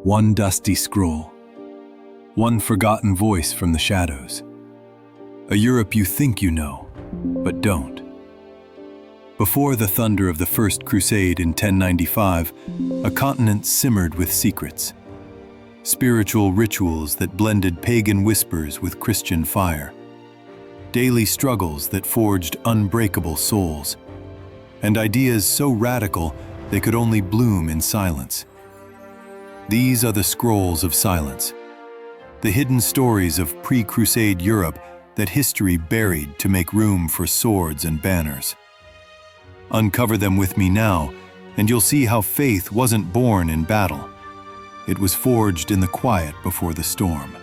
One dusty scroll. One forgotten voice from the shadows. A Europe you think you know, but don't. Before the thunder of the First Crusade in 1095, a continent simmered with secrets. Spiritual rituals that blended pagan whispers with Christian fire. Daily struggles that forged unbreakable souls. And ideas so radical they could only bloom in silence. These are the scrolls of silence. The hidden stories of pre-Crusade Europe that history buried to make room for swords and banners. Uncover them with me now, and you'll see how faith wasn't born in battle. It was forged in the quiet before the storm.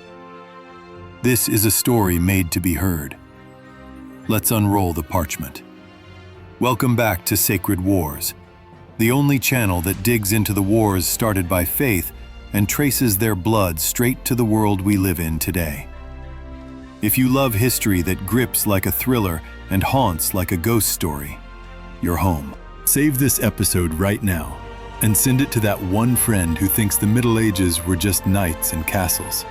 This is a story made to be heard. Let's unroll the parchment. Welcome back to Sacred Wars, the only channel that digs into the wars started by faith and traces their blood straight to the world we live in today. If you love history that grips like a thriller and haunts like a ghost story, you're home. Save this episode right now and send it to that one friend who thinks the Middle Ages were just knights and castles.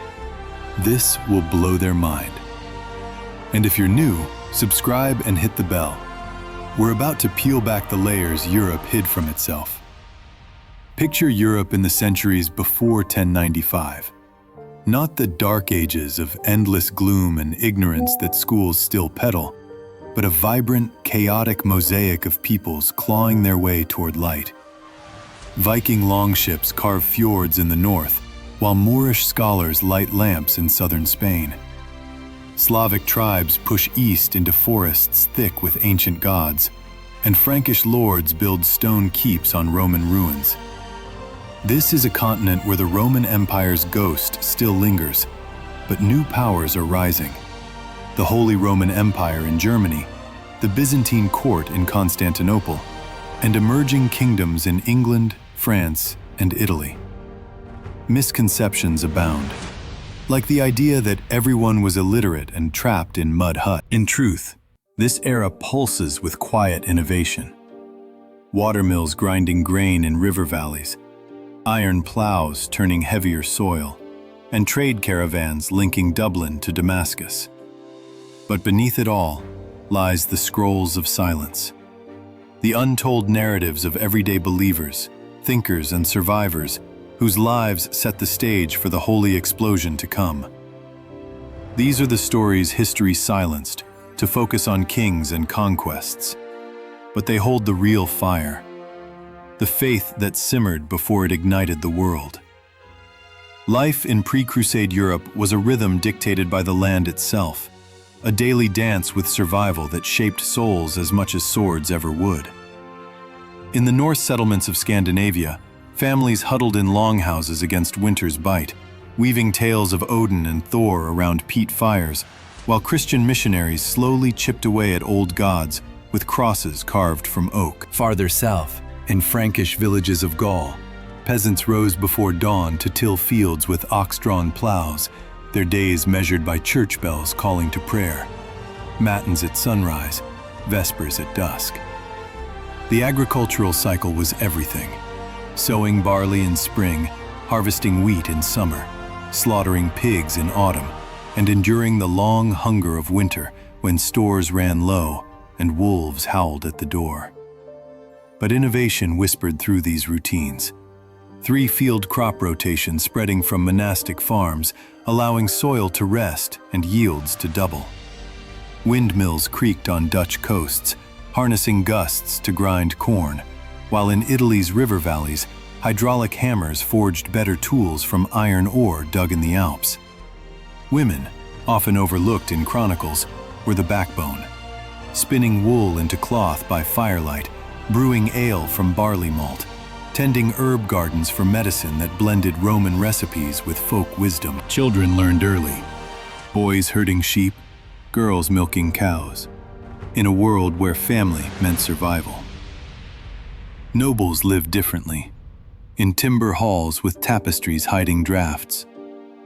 This will blow their mind. And if you're new, subscribe and hit the bell. We're about to peel back the layers Europe hid from itself. Picture Europe in the centuries before 1095. Not the dark ages of endless gloom and ignorance that schools still peddle, but a vibrant, chaotic mosaic of peoples clawing their way toward light. Viking longships carve fjords in the north, while Moorish scholars light lamps in southern Spain. Slavic tribes push east into forests thick with ancient gods, and Frankish lords build stone keeps on Roman ruins. This is a continent where the Roman Empire's ghost still lingers, but new powers are rising. The Holy Roman Empire in Germany, the Byzantine court in Constantinople, and emerging kingdoms in England, France, and Italy. Misconceptions abound, like the idea that everyone was illiterate and trapped in mud huts. In truth, this era pulses with quiet innovation. Watermills grinding grain in river valleys, iron plows turning heavier soil, and trade caravans linking Dublin to Damascus. But beneath it all lies the scrolls of silence. The untold narratives of everyday believers, thinkers, and survivors whose lives set the stage for the holy explosion to come. These are the stories history silenced to focus on kings and conquests. But they hold the real fire, the faith that simmered before it ignited the world. Life in pre-Crusade Europe was a rhythm dictated by the land itself, a daily dance with survival that shaped souls as much as swords ever would. In the Norse settlements of Scandinavia, families huddled in longhouses against winter's bite, weaving tales of Odin and Thor around peat fires, while Christian missionaries slowly chipped away at old gods with crosses carved from oak. Farther south, in Frankish villages of Gaul, peasants rose before dawn to till fields with ox-drawn plows, their days measured by church bells calling to prayer. Matins at sunrise, vespers at dusk. The agricultural cycle was everything. Sowing barley in spring, harvesting wheat in summer, slaughtering pigs in autumn, and enduring the long hunger of winter when stores ran low and wolves howled at the door. But innovation whispered through these routines. 3 field crop rotations spreading from monastic farms, allowing soil to rest and yields to double. Windmills creaked on Dutch coasts, harnessing gusts to grind corn, while in Italy's river valleys, hydraulic hammers forged better tools from iron ore dug in the Alps. Women, often overlooked in chronicles, were the backbone, spinning wool into cloth by firelight, brewing ale from barley malt, tending herb gardens for medicine that blended Roman recipes with folk wisdom. Children learned early, boys herding sheep, girls milking cows, in a world where family meant survival. Nobles lived differently, in timber halls with tapestries hiding drafts.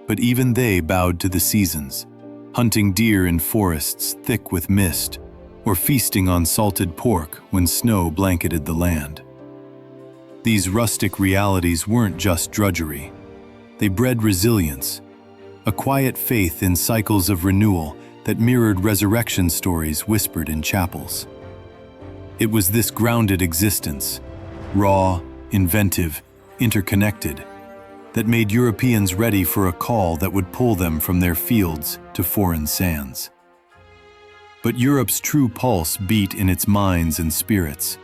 But even they bowed to the seasons, hunting deer in forests thick with mist, or feasting on salted pork when snow blanketed the land. These rustic realities weren't just drudgery. They bred resilience, a quiet faith in cycles of renewal that mirrored resurrection stories whispered in chapels. It was this grounded existence, raw, inventive, interconnected, that made Europeans ready for a call that would pull them from their fields to foreign sands. But Europe's true pulse beat in its minds and spirits,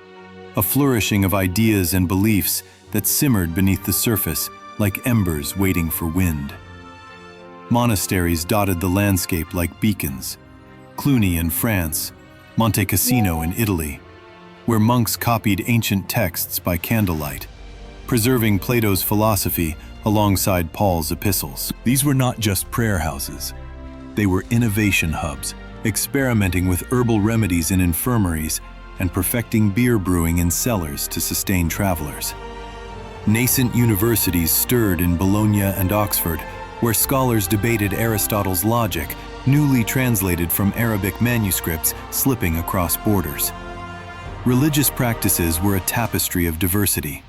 a flourishing of ideas and beliefs that simmered beneath the surface like embers waiting for wind. Monasteries dotted the landscape like beacons, Cluny in France, Monte Cassino in Italy, where monks copied ancient texts by candlelight, preserving Plato's philosophy alongside Paul's epistles. These were not just prayer houses. They were innovation hubs, experimenting with herbal remedies in infirmaries and perfecting beer brewing in cellars to sustain travelers. Nascent universities stirred in Bologna and Oxford, where scholars debated Aristotle's logic, newly translated from Arabic manuscripts slipping across borders. Religious practices were a tapestry of diversity.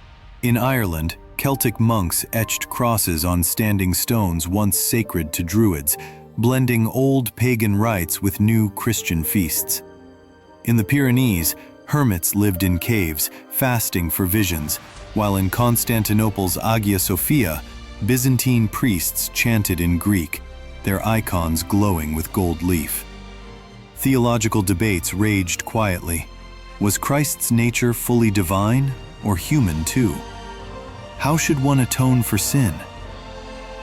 In Ireland, Celtic monks etched crosses on standing stones once sacred to Druids, blending old pagan rites with new Christian feasts. In the Pyrenees, hermits lived in caves, fasting for visions, while in Constantinople's Hagia Sophia, Byzantine priests chanted in Greek, their icons glowing with gold leaf. Theological debates raged quietly. Was Christ's nature fully divine or human too? How should one atone for sin?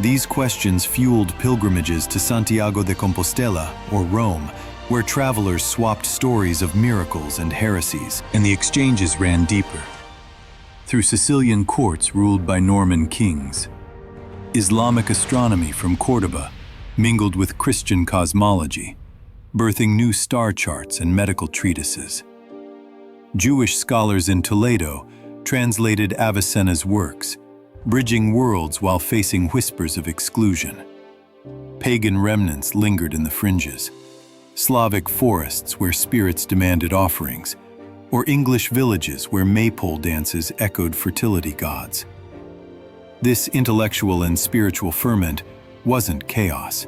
These questions fueled pilgrimages to Santiago de Compostela, or Rome, where travelers swapped stories of miracles and heresies, and the exchanges ran deeper. Through Sicilian courts ruled by Norman kings, Islamic astronomy from Cordoba mingled with Christian cosmology, birthing new star charts and medical treatises. Jewish scholars in Toledo translated Avicenna's works, bridging worlds while facing whispers of exclusion. Pagan remnants lingered in the fringes, Slavic forests where spirits demanded offerings, or English villages where maypole dances echoed fertility gods. This intellectual and spiritual ferment wasn't chaos.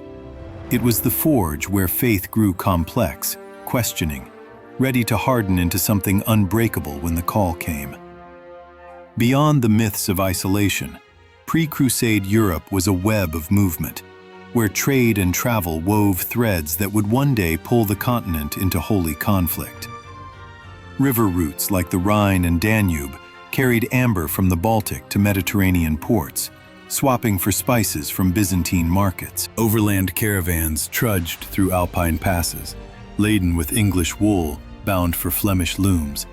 It was the forge where faith grew complex, questioning, ready to harden into something unbreakable when the call came. Beyond the myths of isolation, pre-Crusade Europe was a web of movement, where trade and travel wove threads that would one day pull the continent into holy conflict. River routes like the Rhine and Danube carried amber from the Baltic to Mediterranean ports, swapping for spices from Byzantine markets. Overland caravans trudged through Alpine passes, laden with English wool bound for Flemish looms,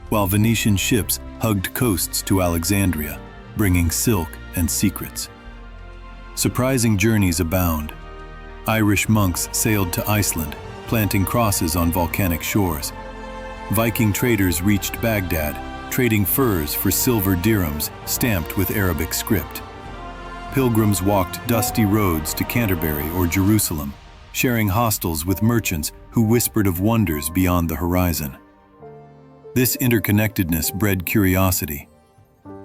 while Venetian ships hugged coasts to Alexandria, bringing silk and secrets. Surprising journeys abound. Irish monks sailed to Iceland, planting crosses on volcanic shores. Viking traders reached Baghdad, trading furs for silver dirhams stamped with Arabic script. Pilgrims walked dusty roads to Canterbury or Jerusalem, sharing hostels with merchants who whispered of wonders beyond the horizon. This interconnectedness bred curiosity.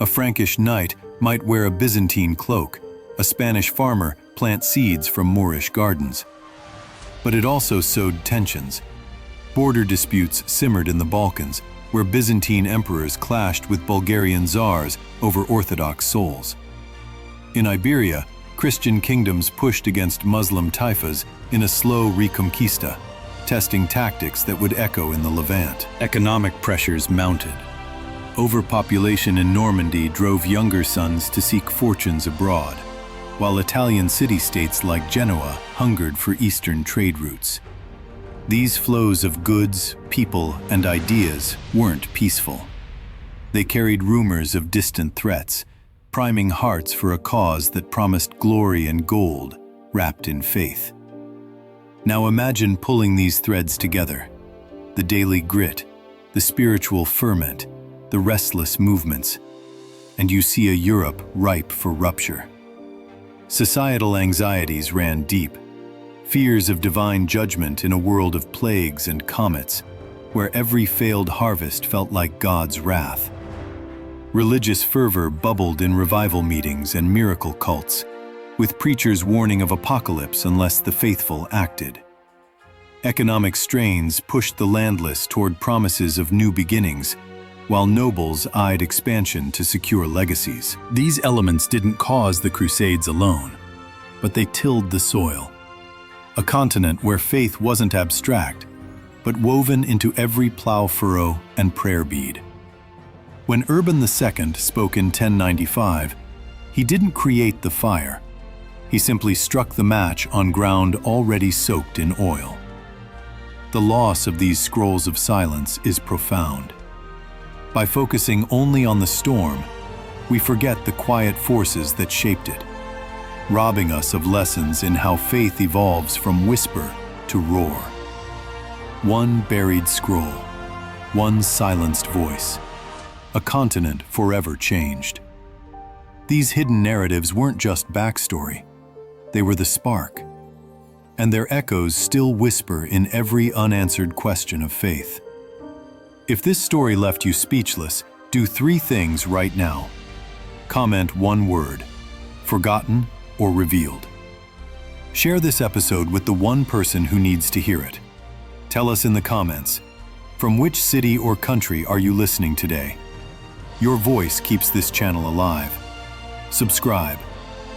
A Frankish knight might wear a Byzantine cloak, a Spanish farmer plant seeds from Moorish gardens. But it also sowed tensions. Border disputes simmered in the Balkans, where Byzantine emperors clashed with Bulgarian czars over Orthodox souls. In Iberia, Christian kingdoms pushed against Muslim taifas in a slow reconquista, testing tactics that would echo in the Levant. Economic pressures mounted. Overpopulation in Normandy drove younger sons to seek fortunes abroad, while Italian city-states like Genoa hungered for Eastern trade routes. These flows of goods, people, and ideas weren't peaceful. They carried rumors of distant threats, priming hearts for a cause that promised glory and gold, wrapped in faith. Now imagine pulling these threads together: the daily grit, the spiritual ferment, the restless movements, and you see a Europe ripe for rupture. Societal anxieties ran deep, fears of divine judgment in a world of plagues and comets, where every failed harvest felt like God's wrath. Religious fervor bubbled in revival meetings and miracle cults, with preachers warning of apocalypse unless the faithful acted. Economic strains pushed the landless toward promises of new beginnings, while nobles eyed expansion to secure legacies. These elements didn't cause the Crusades alone, but they tilled the soil. A continent where faith wasn't abstract, but woven into every plow furrow and prayer bead. When Urban II spoke in 1095, he didn't create the fire. He simply struck the match on ground already soaked in oil. The loss of these scrolls of silence is profound. By focusing only on the storm, we forget the quiet forces that shaped it, robbing us of lessons in how faith evolves from whisper to roar. One buried scroll, one silenced voice, a continent forever changed. These hidden narratives weren't just backstory, they were the spark, and their echoes still whisper in every unanswered question of faith. If this story left you speechless, do 3 things right now. Comment one word, forgotten or revealed. Share this episode with the one person who needs to hear it. Tell us in the comments, from which city or country are you listening today? Your voice keeps this channel alive. Subscribe,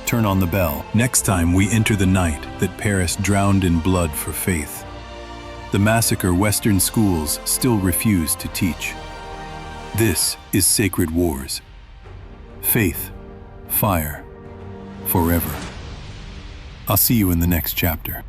turn on the bell. Next time we enter the night that Paris drowned in blood for faith. The massacre Western schools still refuse to teach. This is Sacred Wars. Faith, fire, forever. I'll see you in the next chapter.